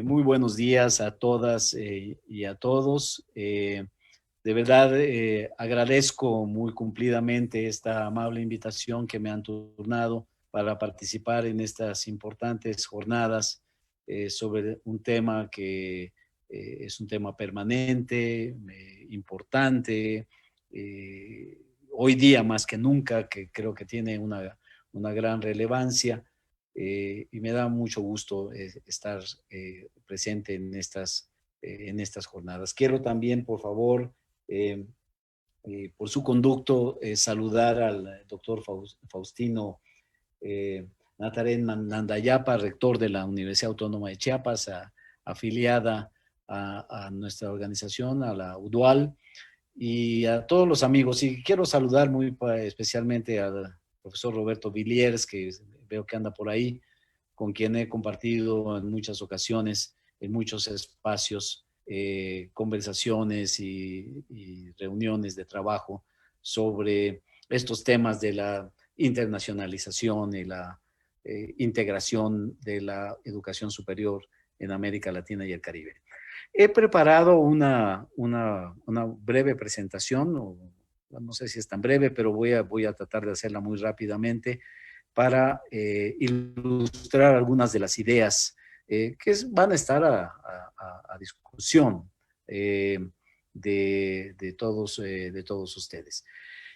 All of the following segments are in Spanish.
Muy buenos días a todas y a todos. De verdad, agradezco muy cumplidamente esta amable invitación que me han turnado para participar en estas importantes jornadas sobre un tema que es un tema permanente, importante, hoy día más que nunca, que creo que tiene una gran relevancia. Y me da mucho gusto estar presente en estas jornadas. Quiero también, por favor, eh, por su conducto, saludar al doctor Faustino Natarén Nandayapa, rector de la Universidad Autónoma de Chiapas, afiliada a nuestra organización, a la UDUAL, y a todos los amigos. Y quiero saludar muy especialmente al profesor Roberto Villiers, que veo que anda por ahí, con quien he compartido en muchas ocasiones, en muchos espacios, conversaciones y reuniones de trabajo sobre estos temas de la internacionalización y la integración de la educación superior en América Latina y el Caribe. He preparado una breve presentación, no sé si es tan breve, pero voy a tratar de hacerla muy rápidamente para ilustrar algunas de las ideas que van a estar a discusión de todos ustedes.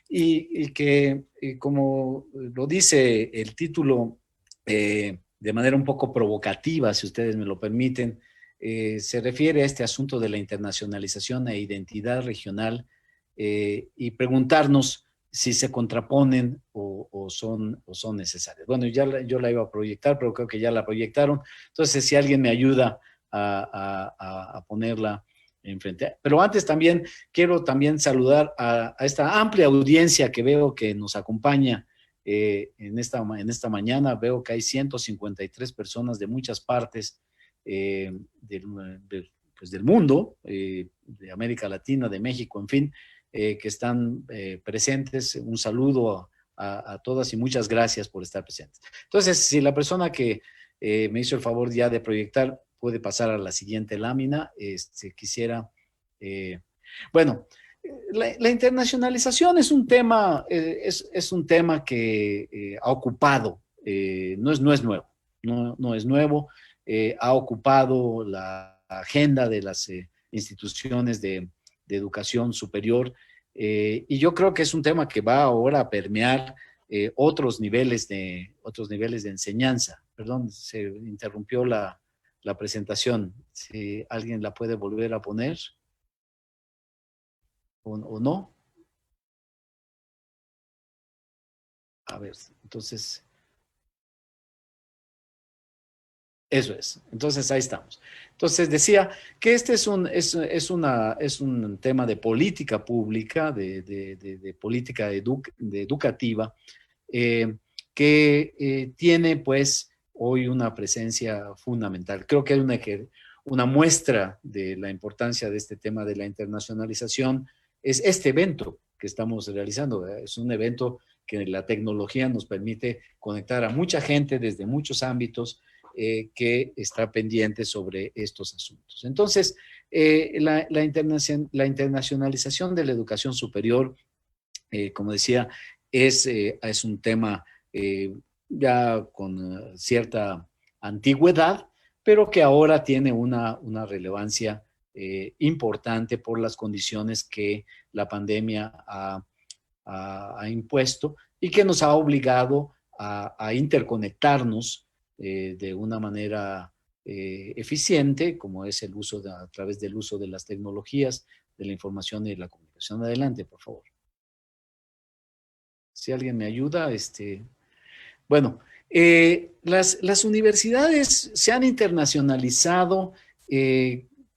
Y que, como lo dice el título, de manera un poco provocativa, si ustedes me lo permiten, se refiere a este asunto de la internacionalización e identidad regional y preguntarnos si se contraponen o son necesarias. Bueno, yo la iba a proyectar, pero creo que ya la proyectaron. Entonces, si alguien me ayuda a ponerla enfrente. Pero antes también quiero también saludar a esta amplia audiencia que veo que nos acompaña en esta mañana. Veo que hay 153 personas de muchas partes del mundo, de América Latina, de México, en fin, que están presentes. Un saludo a todas y muchas gracias por estar presentes. Entonces, si la persona que me hizo el favor ya de proyectar puede pasar a la siguiente lámina, quisiera... bueno, la internacionalización es un tema, es un tema que ha ocupado, no es nuevo, no es nuevo, ha ocupado la agenda de las instituciones de educación superior, y yo creo que es un tema que va ahora a permear otros niveles de enseñanza. Perdón, se interrumpió la presentación. Si alguien la puede volver a poner o no. A ver, entonces, eso es. Entonces, ahí estamos. Entonces, decía que este es un tema de política pública, de política educativa, eh, que tiene, pues, hoy una presencia fundamental. Creo que hay una muestra de la importancia de este tema de la internacionalización es este evento que estamos realizando, ¿verdad? Es un evento que la tecnología nos permite conectar a mucha gente desde muchos ámbitos que está pendiente sobre estos asuntos. Entonces, la internacionalización de la educación superior, como decía, es un tema ya con cierta antigüedad, pero que ahora tiene una relevancia importante por las condiciones que la pandemia ha impuesto y que nos ha obligado a interconectarnos de una manera eficiente, como es el uso a través del uso de las tecnologías, de la información y de la comunicación. Adelante, por favor. Si alguien me ayuda, bueno, las universidades se han internacionalizado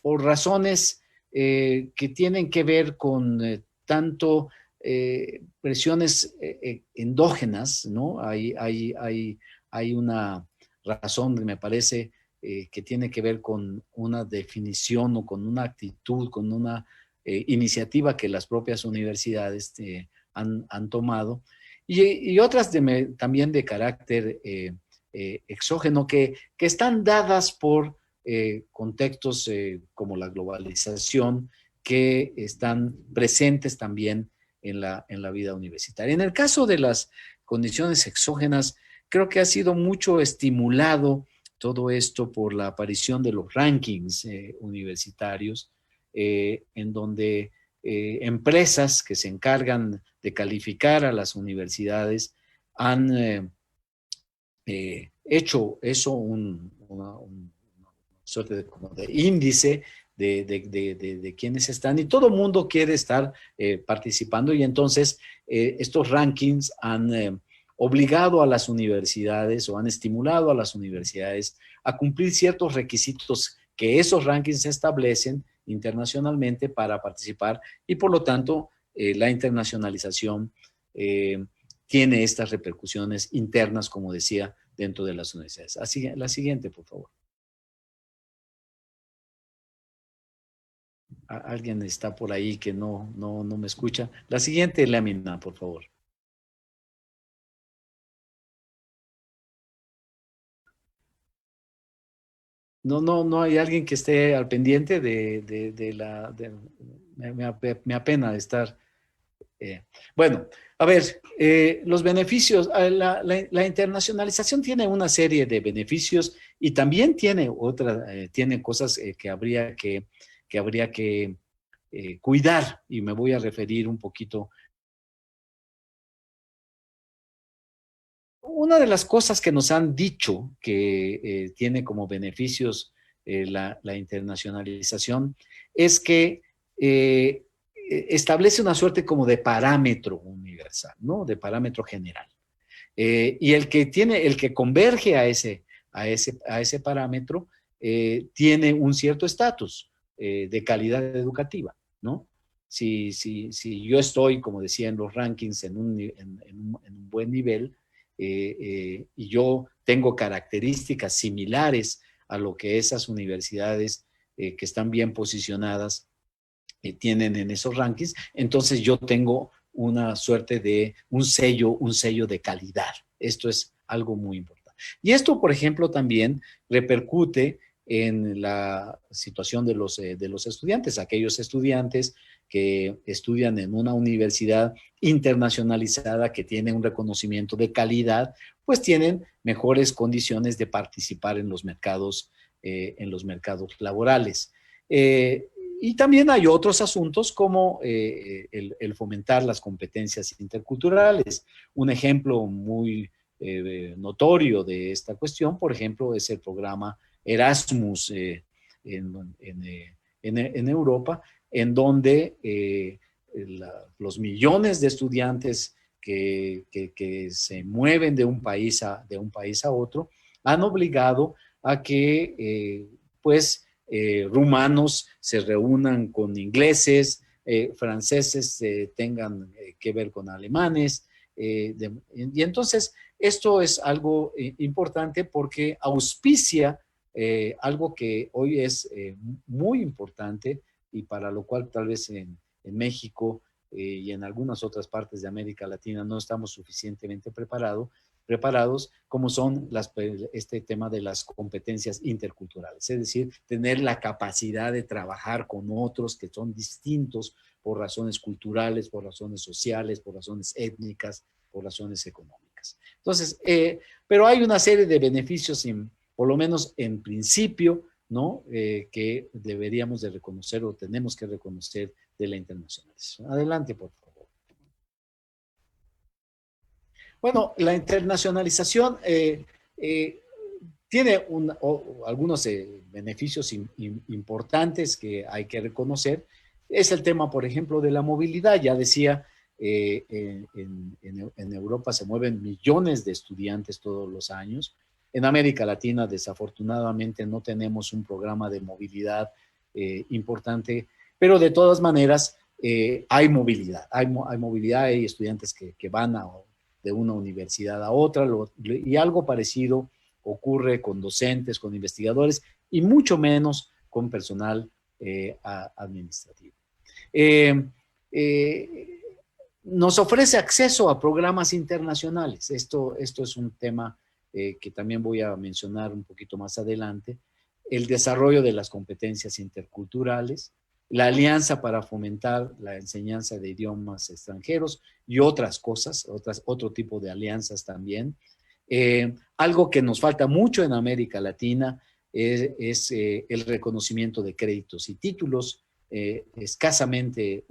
por razones que tienen que ver con tanto presiones endógenas, ¿no? Hay una razón que me parece que tiene que ver con una definición o con una actitud, con una iniciativa que las propias universidades han tomado y otras también de carácter exógeno que están dadas por contextos como la globalización que están presentes también en la vida universitaria. En el caso de las condiciones exógenas, creo que ha sido mucho estimulado todo esto por la aparición de los rankings universitarios, en donde empresas que se encargan de calificar a las universidades han hecho eso una suerte como de índice de quienes están, y todo el mundo quiere estar participando, y entonces estos rankings han obligado a las universidades o han estimulado a las universidades a cumplir ciertos requisitos que esos rankings establecen internacionalmente para participar, y por lo tanto la internacionalización tiene estas repercusiones internas, como decía, dentro de las universidades. Así, la siguiente, por favor. Alguien está por ahí que no me escucha. La siguiente lámina, por favor. No hay alguien que esté al pendiente de la... me apena estar... bueno, a ver, los beneficios, la internacionalización tiene una serie de beneficios y también tiene tiene cosas que habría que cuidar, y me voy a referir un poquito. Una de las cosas que nos han dicho que tiene como beneficios la internacionalización es que establece una suerte como de parámetro universal, ¿no? De parámetro general. Y el que converge a ese parámetro tiene un cierto estatus de calidad educativa, ¿no? Si yo estoy, como decía, en los rankings en un buen nivel, y yo tengo características similares a lo que esas universidades que están bien posicionadas tienen en esos rankings, entonces yo tengo una suerte de un sello de calidad. Esto es algo muy importante. Y esto, por ejemplo, también repercute en la situación de los estudiantes, aquellos estudiantes que estudian en una universidad internacionalizada que tiene un reconocimiento de calidad, pues tienen mejores condiciones de participar en los mercados laborales. Y también hay otros asuntos como el fomentar las competencias interculturales. Un ejemplo muy notorio de esta cuestión, por ejemplo, es el programa Erasmus en Europa, en donde los millones de estudiantes que se mueven de un país a otro han obligado a que pues rumanos se reúnan con ingleses, franceses tengan que ver con alemanes, y entonces esto es algo importante porque auspicia algo que hoy es muy importante y para lo cual tal vez en México y en algunas otras partes de América Latina no estamos suficientemente preparados, como son este tema de las competencias interculturales, es decir, tener la capacidad de trabajar con otros que son distintos por razones culturales, por razones sociales, por razones étnicas, por razones económicas. Entonces, pero hay una serie de beneficios, por lo menos en principio, ¿no? Que deberíamos de reconocer o tenemos que reconocer de la internacionalización. Adelante, por favor. Bueno, la internacionalización tiene algunos beneficios importantes que hay que reconocer. Es el tema, por ejemplo, de la movilidad. Ya decía, en Europa se mueven millones de estudiantes todos los años. En América Latina, desafortunadamente, no tenemos un programa de movilidad importante, pero de todas maneras hay movilidad. Hay movilidad, hay estudiantes que van de una universidad a otra, y algo parecido ocurre con docentes, con investigadores, y mucho menos con personal administrativo. Nos ofrece acceso a programas internacionales. Esto es un tema que también voy a mencionar un poquito más adelante, el desarrollo de las competencias interculturales, la alianza para fomentar la enseñanza de idiomas extranjeros y otras cosas, otro tipo de alianzas también. Algo que nos falta mucho en América Latina es el reconocimiento de créditos y títulos. Escasamente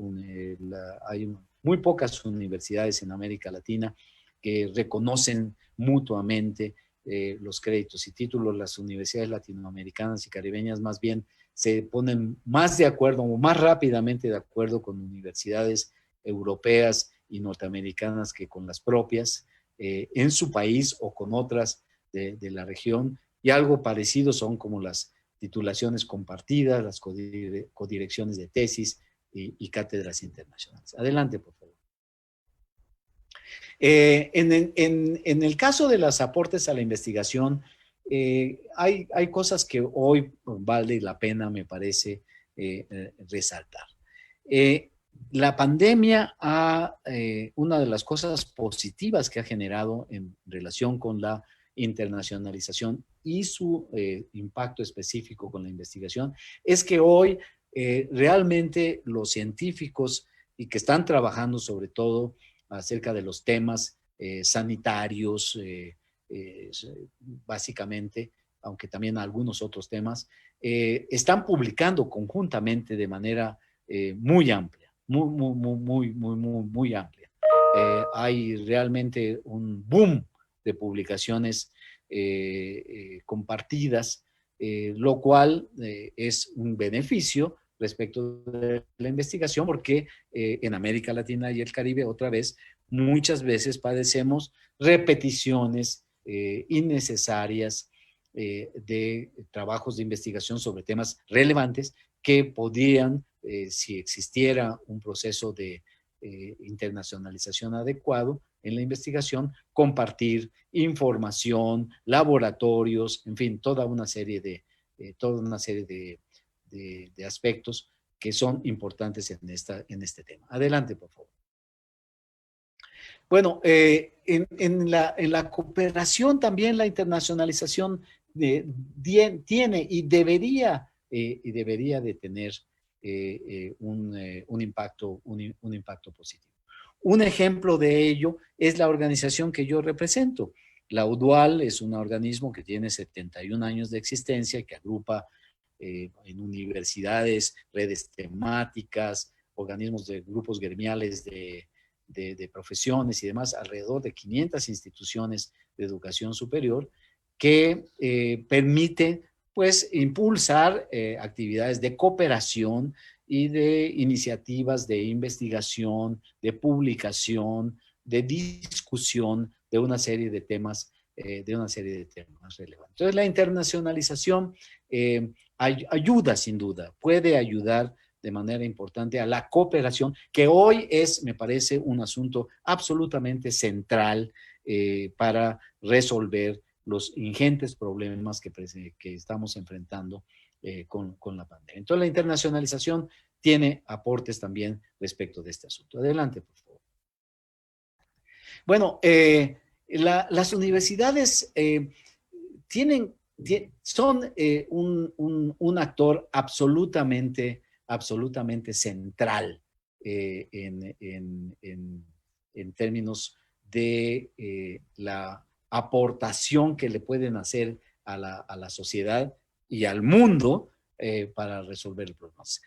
hay muy pocas universidades en América Latina que reconocen mutuamente los créditos y títulos. Las universidades latinoamericanas y caribeñas más bien se ponen más de acuerdo o más rápidamente de acuerdo con universidades europeas y norteamericanas que con las propias en su país o con otras de la región. Y algo parecido son como las titulaciones compartidas, las codirecciones de tesis y cátedras internacionales. Adelante, por favor. En el caso de los aportes a la investigación, hay cosas que hoy vale la pena, me parece, resaltar. La pandemia, una de las cosas positivas que ha generado en relación con la internacionalización y su impacto específico con la investigación, es que hoy realmente los científicos y que están trabajando sobre todo acerca de los temas sanitarios, básicamente, aunque también algunos otros temas, están publicando conjuntamente de manera muy amplia, muy amplia. Hay realmente un boom de publicaciones compartidas, lo cual es un beneficio respecto de la investigación, porque en América Latina y el Caribe, otra vez, muchas veces padecemos repeticiones innecesarias de trabajos de investigación sobre temas relevantes que podrían, si existiera un proceso de internacionalización adecuado en la investigación, compartir información, laboratorios, en fin, toda una serie de aspectos que son importantes en este tema. Adelante, por favor. Bueno, en la cooperación también la internacionalización tiene y debería de tener un impacto positivo. Un ejemplo de ello es la organización que yo represento. La UDUAL es un organismo que tiene 71 años de existencia y que agrupa en universidades, redes temáticas, organismos de grupos gremiales de profesiones y demás, alrededor de 500 instituciones de educación superior que permite pues impulsar actividades de cooperación y de iniciativas de investigación, de publicación, de discusión de una serie de temas relevantes. Entonces, la internacionalización ayuda sin duda, puede ayudar de manera importante a la cooperación, que hoy es, me parece, un asunto absolutamente central para resolver los ingentes problemas que estamos enfrentando con la pandemia. Entonces, la internacionalización tiene aportes también respecto de este asunto. Adelante, por favor. Bueno, las universidades son un actor absolutamente central en términos de la aportación que le pueden hacer a la sociedad y al mundo para resolver problemas.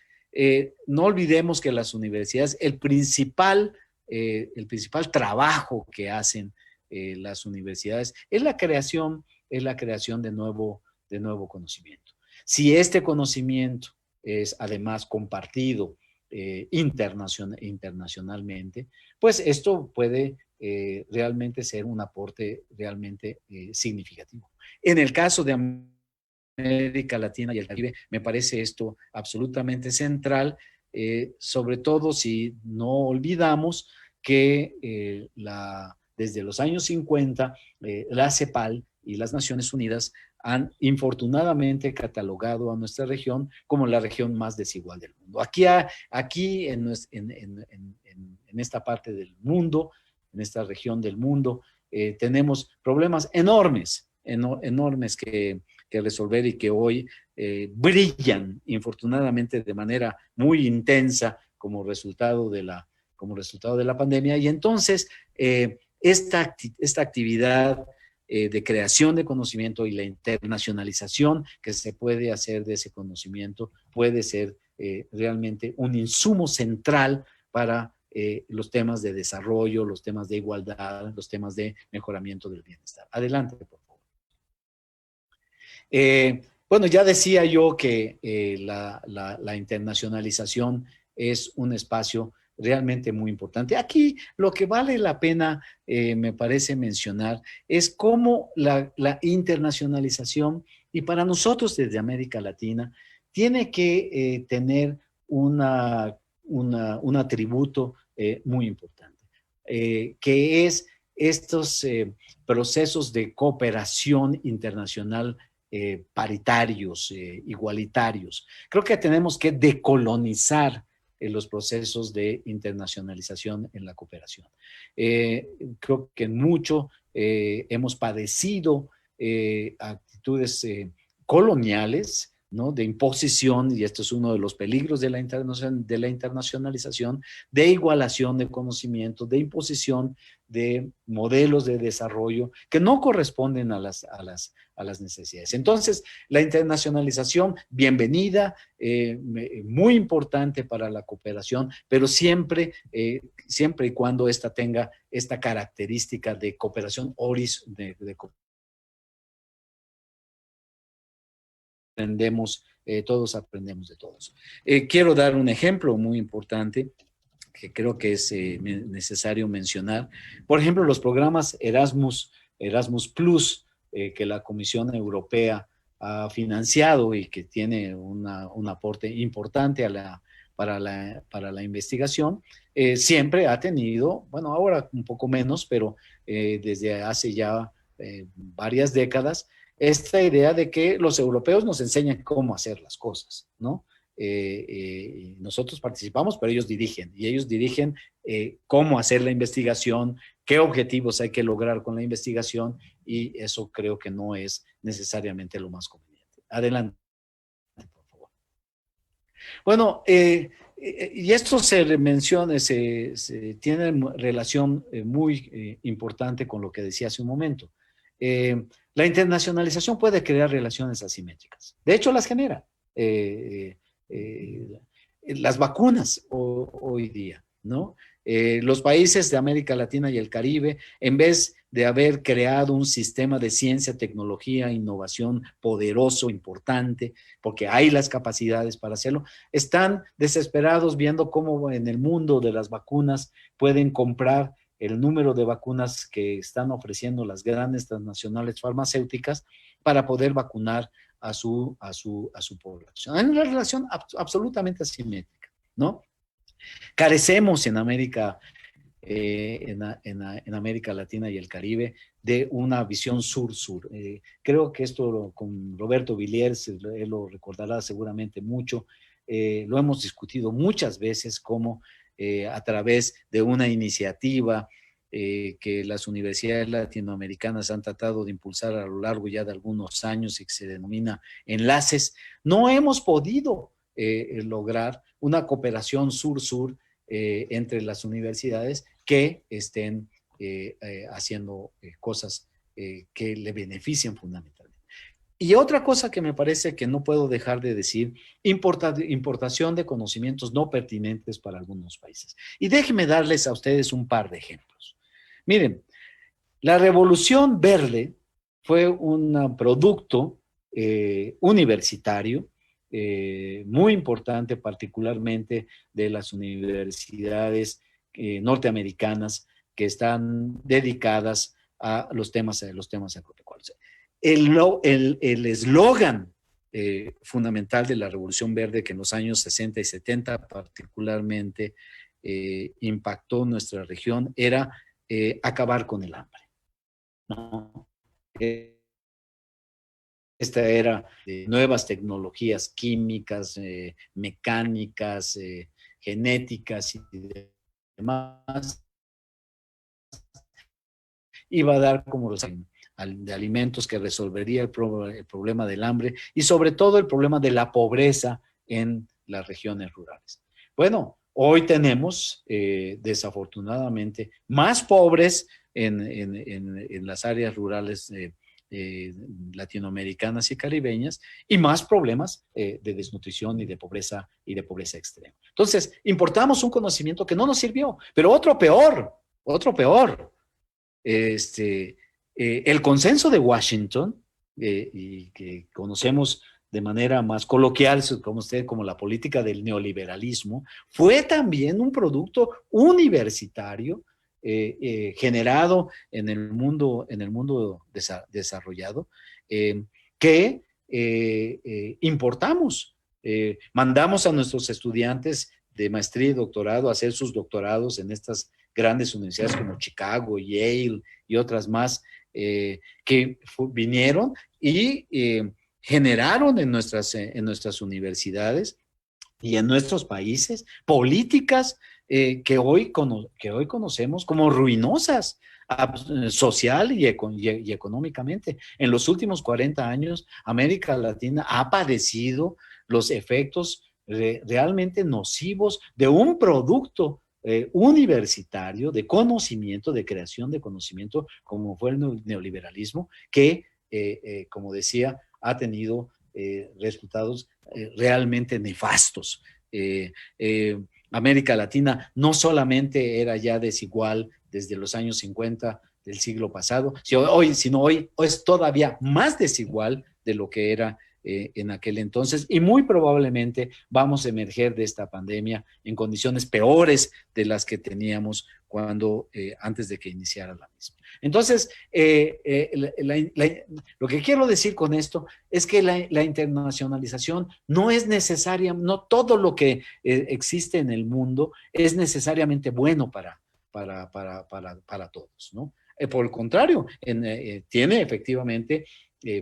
No olvidemos que las universidades, el principal trabajo que hacen las universidades es la creación de nuevo conocimiento. Si este conocimiento es además compartido internacionalmente, pues esto puede realmente ser un aporte realmente significativo. En el caso de América Latina y el Caribe, me parece esto absolutamente central, sobre todo si no olvidamos que desde los años 50, la CEPAL y las Naciones Unidas han infortunadamente catalogado a nuestra región como la región más desigual del mundo. Aquí en esta parte del mundo, en esta región del mundo, tenemos problemas enormes que resolver y que hoy brillan, infortunadamente, de manera muy intensa como resultado de la pandemia. Y entonces, esta actividad de creación de conocimiento y la internacionalización que se puede hacer de ese conocimiento puede ser realmente un insumo central para los temas de desarrollo, los temas de igualdad, los temas de mejoramiento del bienestar. Adelante, por favor. Bueno, ya decía yo que la internacionalización es un espacio realmente muy importante. Aquí lo que vale la pena, me parece mencionar, es cómo la internacionalización, y para nosotros desde América Latina, tiene que tener un atributo muy importante, que es estos procesos de cooperación internacional paritarios, igualitarios. Creo que tenemos que decolonizar los procesos de internacionalización en la cooperación. Creo que mucho hemos padecido actitudes coloniales, ¿no? De imposición, y esto es uno de los peligros de la internacionalización, de igualación de conocimiento, de imposición de modelos de desarrollo que no corresponden a las necesidades. Entonces, la internacionalización, bienvenida, muy importante para la cooperación, pero siempre y cuando esta tenga esta característica de cooperación todos aprendemos de todos. Quiero dar un ejemplo muy importante que creo que es necesario mencionar. Por ejemplo, los programas Erasmus Plus, que la Comisión Europea ha financiado y que tiene un aporte importante para la investigación, siempre ha tenido, bueno, ahora un poco menos, pero desde hace ya varias décadas, esta idea de que los europeos nos enseñan cómo hacer las cosas, ¿no? Nosotros participamos, pero ellos dirigen, y ellos dirigen cómo hacer la investigación, qué objetivos hay que lograr con la investigación, y eso creo que no es necesariamente lo más conveniente. Adelante, por favor. Bueno, y esto se menciona, tiene relación muy importante con lo que decía hace un momento. La internacionalización puede crear relaciones asimétricas. De hecho, las genera. Eh, las vacunas hoy día, ¿no? Los países de América Latina y el Caribe, en vez de haber creado un sistema de ciencia, tecnología, innovación poderoso, importante, porque hay las capacidades para hacerlo, están desesperados viendo cómo en el mundo de las vacunas pueden comprar el número de vacunas que están ofreciendo las grandes transnacionales farmacéuticas para poder vacunar a su población. Hay una relación absolutamente asimétrica, ¿no? Carecemos en América, en América Latina y el Caribe de una visión sur-sur. Creo que esto con Roberto Villiers, él lo recordará seguramente mucho, lo hemos discutido muchas veces como a través de una iniciativa que las universidades latinoamericanas han tratado de impulsar a lo largo ya de algunos años y que se denomina enlaces, no hemos podido lograr una cooperación sur-sur entre las universidades que estén haciendo cosas que le beneficien fundamentalmente. Y otra cosa que me parece que no puedo dejar de decir, importación de conocimientos no pertinentes para algunos países. Y déjenme darles a ustedes un par de ejemplos. Miren, la Revolución Verde fue un producto universitario muy importante, particularmente de las universidades norteamericanas que están dedicadas a los temas agropecuarios. El eslogan fundamental de la Revolución Verde, que en los años 60 y 70 particularmente impactó nuestra región, era acabar con el hambre, ¿no? Esta era nuevas tecnologías químicas, mecánicas, genéticas y demás, iba a dar como de alimentos que resolvería el problema del hambre y sobre todo el problema de la pobreza en las regiones rurales. Bueno, hoy tenemos desafortunadamente más pobres en las áreas rurales latinoamericanas y caribeñas y más problemas de desnutrición y de pobreza extrema. Entonces, importamos un conocimiento que no nos sirvió, pero otro peor. El consenso de Washington, y que conocemos de manera más coloquial como la política del neoliberalismo, fue también un producto universitario generado en el mundo desarrollado, que importamos. Mandamos a nuestros estudiantes de maestría y doctorado a hacer sus doctorados en estas grandes universidades como Chicago, Yale y otras más, que vinieron y generaron en nuestras universidades y en nuestros países políticas que hoy conocemos como ruinosas social y económicamente. En los últimos 40 años, América Latina ha padecido los efectos realmente nocivos de un producto universitario, de conocimiento, de creación de conocimiento, como fue el neoliberalismo, que, como decía, ha tenido resultados realmente nefastos. América Latina no solamente era ya desigual desde los años 50 del siglo pasado, sino hoy es todavía más desigual de lo que era en aquel entonces, y muy probablemente vamos a emerger de esta pandemia en condiciones peores de las que teníamos antes de que iniciara la misma. Entonces, lo que quiero decir con esto es que la internacionalización no es necesaria, no todo lo que existe en el mundo es necesariamente bueno para todos, ¿no? Por el contrario, tiene efectivamente,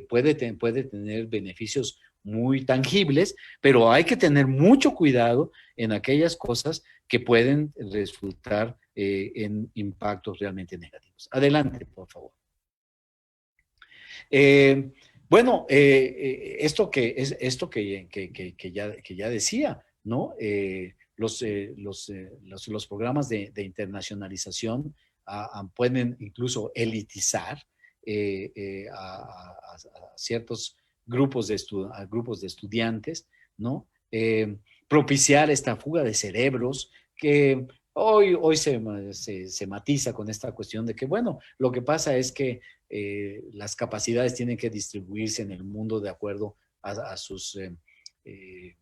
puede tener beneficios muy tangibles, pero hay que tener mucho cuidado en aquellas cosas que pueden resultar en impactos realmente negativos. Adelante, por favor. Bueno, esto que ya decía, ¿no? Los programas de internacionalización pueden incluso elitizar a ciertos grupos de estudiantes, ¿no? Propiciar esta fuga de cerebros que hoy se matiza con esta cuestión de que, bueno, lo que pasa es que las capacidades tienen que distribuirse en el mundo de acuerdo a sus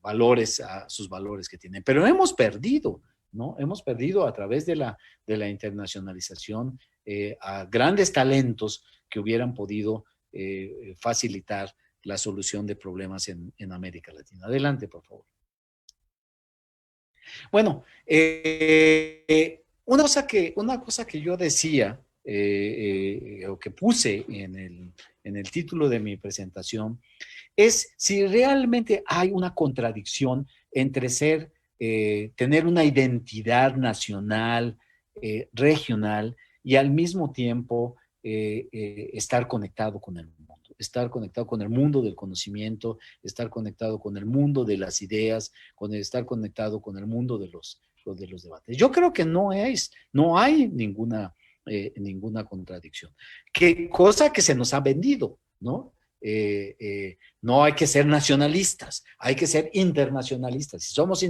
valores que tienen. Pero hemos perdido, ¿no? Hemos perdido a través de la internacionalización a grandes talentos que hubieran podido facilitar la solución de problemas en América Latina. Adelante, por favor. Bueno, una cosa que yo decía, o que puse en el título de mi presentación, es si realmente hay una contradicción entre tener una identidad nacional, regional, y al mismo tiempo estar conectado con el mundo, estar conectado con el mundo del conocimiento, estar conectado con el mundo de las ideas, estar conectado con el mundo de los debates. Yo creo que no hay ninguna contradicción. Cosa que se nos ha vendido, ¿no? No hay que ser nacionalistas, hay que ser internacionalistas. Si somos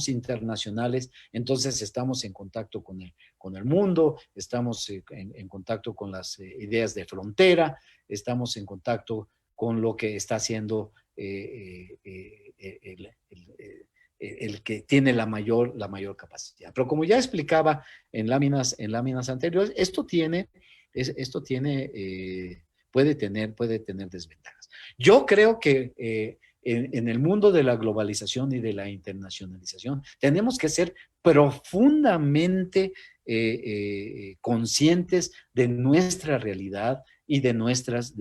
internacionales, entonces estamos en contacto con el mundo, estamos en contacto con las ideas de frontera, estamos en contacto con lo que está haciendo el que tiene la mayor capacidad. Pero como ya explicaba en láminas anteriores, esto puede tener desventajas. Yo creo que en el mundo de la globalización y de la internacionalización tenemos que ser profundamente conscientes de nuestra realidad y de nuestras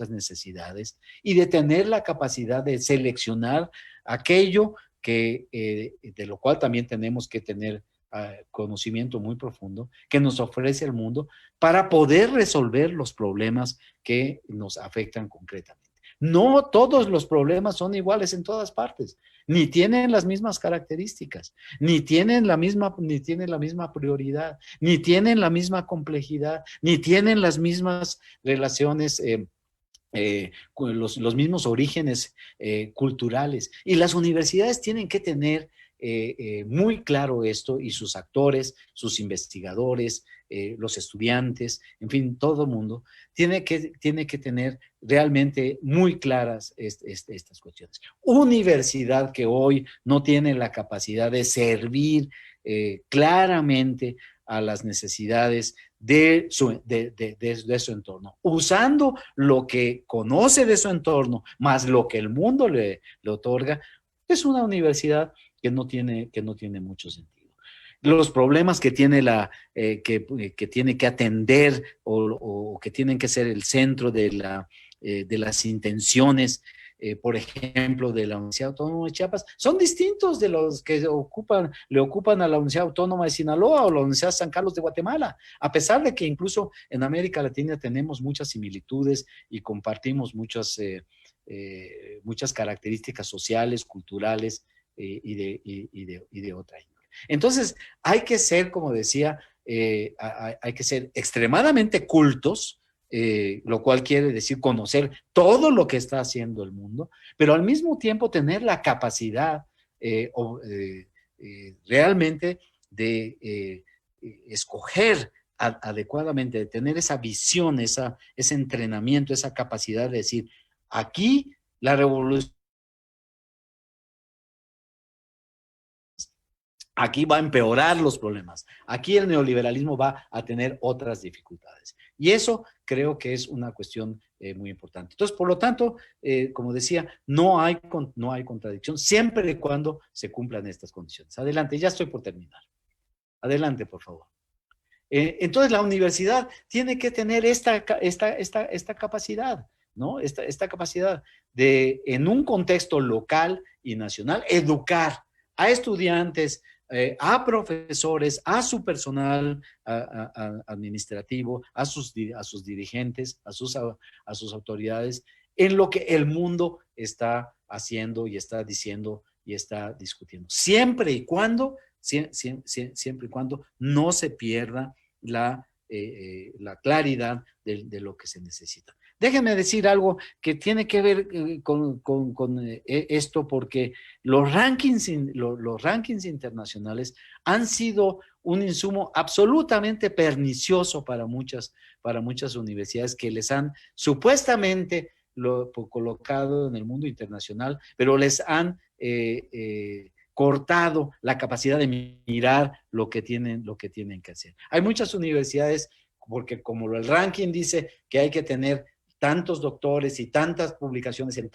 necesidades, y de tener la capacidad de seleccionar aquello de lo cual también tenemos que tener conocimiento muy profundo que nos ofrece el mundo para poder resolver los problemas que nos afectan concretamente. No todos los problemas son iguales en todas partes, ni tienen las mismas características, ni tienen la misma prioridad, ni tienen la misma complejidad, ni tienen las mismas relaciones los mismos orígenes culturales. Y las universidades tienen que tener muy claro esto, y sus actores, sus investigadores, los estudiantes, en fin, todo el mundo, tiene que tener realmente muy claras estas cuestiones. Universidad que hoy no tiene la capacidad de servir claramente a las necesidades de su entorno, usando lo que conoce de su entorno, más lo que el mundo le otorga, es una universidad que no tiene mucho sentido. Los problemas que tiene que tiene que atender o que tienen que ser el centro de las intenciones, por ejemplo, de la Universidad Autónoma de Chiapas, son distintos de los que le ocupan a la Universidad Autónoma de Sinaloa o la Universidad San Carlos de Guatemala, a pesar de que incluso en América Latina tenemos muchas similitudes y compartimos muchas características sociales, culturales y de otra índole. Entonces, hay que ser, como decía, hay que ser extremadamente cultos, lo cual quiere decir conocer todo lo que está haciendo el mundo, pero al mismo tiempo tener la capacidad realmente de escoger adecuadamente, de tener esa visión, ese entrenamiento, esa capacidad de decir, aquí la revolución, aquí va a empeorar los problemas, aquí el neoliberalismo va a tener otras dificultades. Y eso creo que es una cuestión muy importante. Entonces, por lo tanto, como decía, no hay contradicción siempre y cuando se cumplan estas condiciones. Adelante, ya estoy por terminar. Adelante, por favor. Entonces, la universidad tiene que tener esta capacidad, ¿no? Esta capacidad de, en un contexto local y nacional, educar a estudiantes, a profesores, a su personal administrativo, a sus dirigentes, a sus autoridades, en lo que el mundo está haciendo y está diciendo y está discutiendo. Siempre y cuando no se pierda la claridad de lo que se necesita. Déjenme decir algo que tiene que ver con esto, porque los rankings internacionales han sido un insumo absolutamente pernicioso para muchas universidades que les han supuestamente colocado en el mundo internacional, pero les han cortado la capacidad de mirar lo que tienen que hacer. Hay muchas universidades, porque como el ranking dice que hay que tener tantos doctores y tantas publicaciones en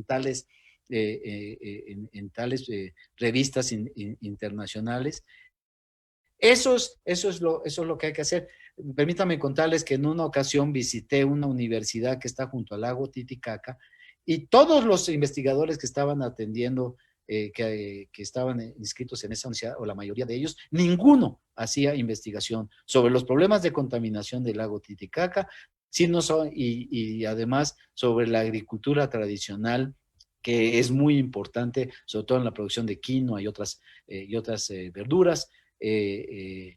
tales revistas internacionales, eso es lo que hay que hacer. Permítame contarles que en una ocasión visité una universidad que está junto al lago Titicaca, y todos los investigadores que estaban atendiendo, que estaban inscritos en esa universidad, o la mayoría de ellos, ninguno hacía investigación sobre los problemas de contaminación del lago Titicaca, sino y además sobre la agricultura tradicional, que es muy importante, sobre todo en la producción de quinoa y otras verduras, que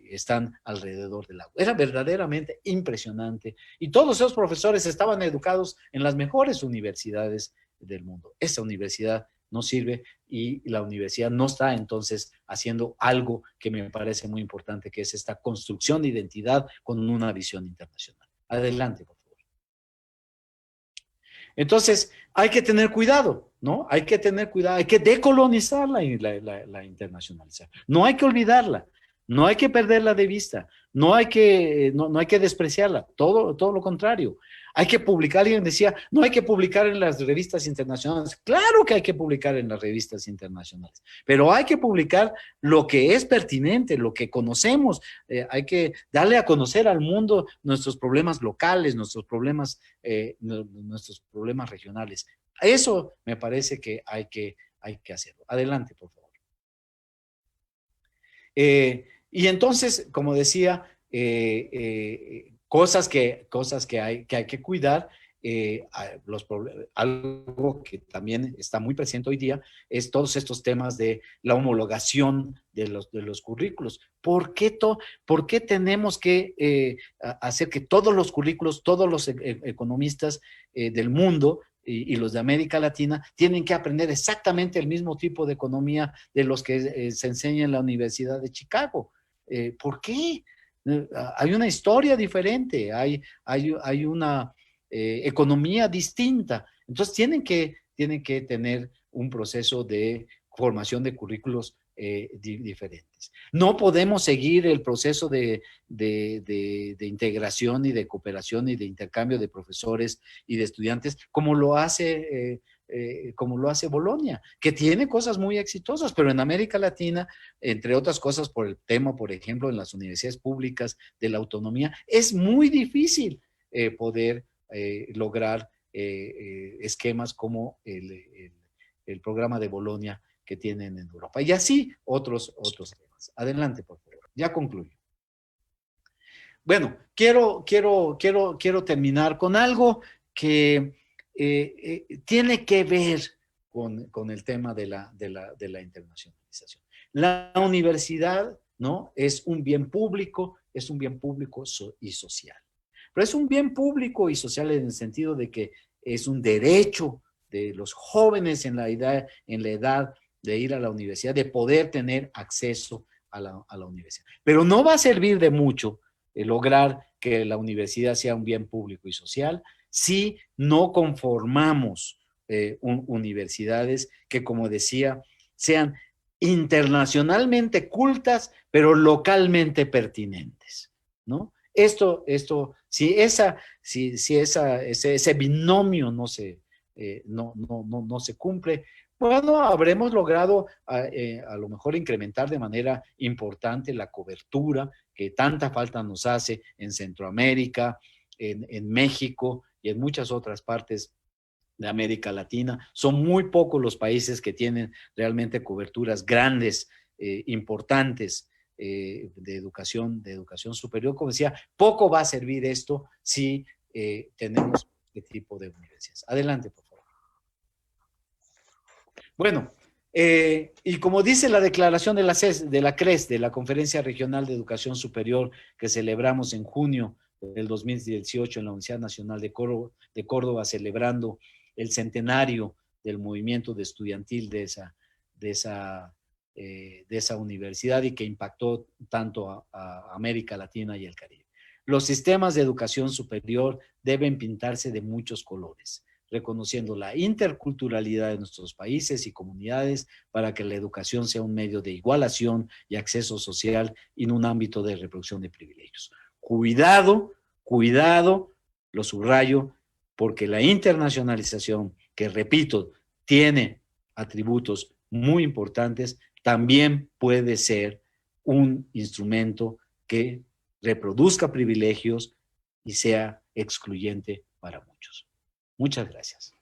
están alrededor del agua. Era verdaderamente impresionante, y todos esos profesores estaban educados en las mejores universidades del mundo. Esa universidad no sirve, y la universidad no está entonces haciendo algo que me parece muy importante, que es esta construcción de identidad con una visión internacional. Adelante, por favor. Entonces, hay que tener cuidado, ¿no? Hay que tener cuidado, hay que decolonizar la internacionalización. No hay que olvidarla, no hay que perderla de vista, no hay que despreciarla, todo lo contrario. Hay que publicar, alguien decía, no hay que publicar en las revistas internacionales. Claro que hay que publicar en las revistas internacionales, pero hay que publicar lo que es pertinente, lo que conocemos. Hay que darle a conocer al mundo nuestros problemas locales, nuestros problemas regionales. Eso me parece que hay que hacerlo. Adelante, por favor. Y entonces, como decía, cosas que hay que cuidar. Algo que también está muy presente hoy día es todos estos temas de la homologación de los currículos. ¿Por qué tenemos que hacer que todos los currículos, todos los economistas del mundo y los de América Latina tienen que aprender exactamente el mismo tipo de economía de los que se enseña en la Universidad de Chicago? ¿Por qué? Hay una historia diferente, hay una economía distinta. Entonces tienen que tener un proceso de formación de currículos diferentes. No podemos seguir el proceso de integración y de cooperación y de intercambio de profesores y de estudiantes como lo hace Bolonia, que tiene cosas muy exitosas, pero en América Latina, entre otras cosas por el tema, por ejemplo, en las universidades públicas de la autonomía, es muy difícil poder lograr esquemas como el programa de Bolonia que tienen en Europa. Y así otros temas. Adelante, por favor. Ya concluyo. Bueno, quiero terminar con algo que tiene que ver con el tema de la internacionalización. La universidad, ¿no? Es un bien público y social. Pero es un bien público y social en el sentido de que es un derecho de los jóvenes en la edad de ir a la universidad, de poder tener acceso a la universidad. Pero no va a servir de mucho lograr que la universidad sea un bien público y social si no conformamos universidades que, como decía, sean internacionalmente cultas, pero localmente pertinentes, ¿no? Si ese binomio no se cumple, bueno, habremos logrado a lo mejor incrementar de manera importante la cobertura que tanta falta nos hace en Centroamérica, en México y en muchas otras partes de América Latina. Son muy pocos los países que tienen realmente coberturas grandes, importantes de educación superior. Como decía, poco va a servir esto si tenemos este tipo de universidades. Adelante, por favor. Bueno, y como dice la declaración de la CRES, de la Conferencia Regional de Educación Superior, que celebramos en junio del 2018 en la Universidad Nacional de Córdoba, celebrando el centenario del movimiento estudiantil de esa universidad y que impactó tanto a América Latina y el Caribe. Los sistemas de educación superior deben pintarse de muchos colores, reconociendo la interculturalidad de nuestros países y comunidades para que la educación sea un medio de igualación y acceso social y no un ámbito de reproducción de privilegios. Cuidado, cuidado, lo subrayo, porque la internacionalización, que repito, tiene atributos muy importantes, también puede ser un instrumento que reproduzca privilegios y sea excluyente para muchos. Muchas gracias.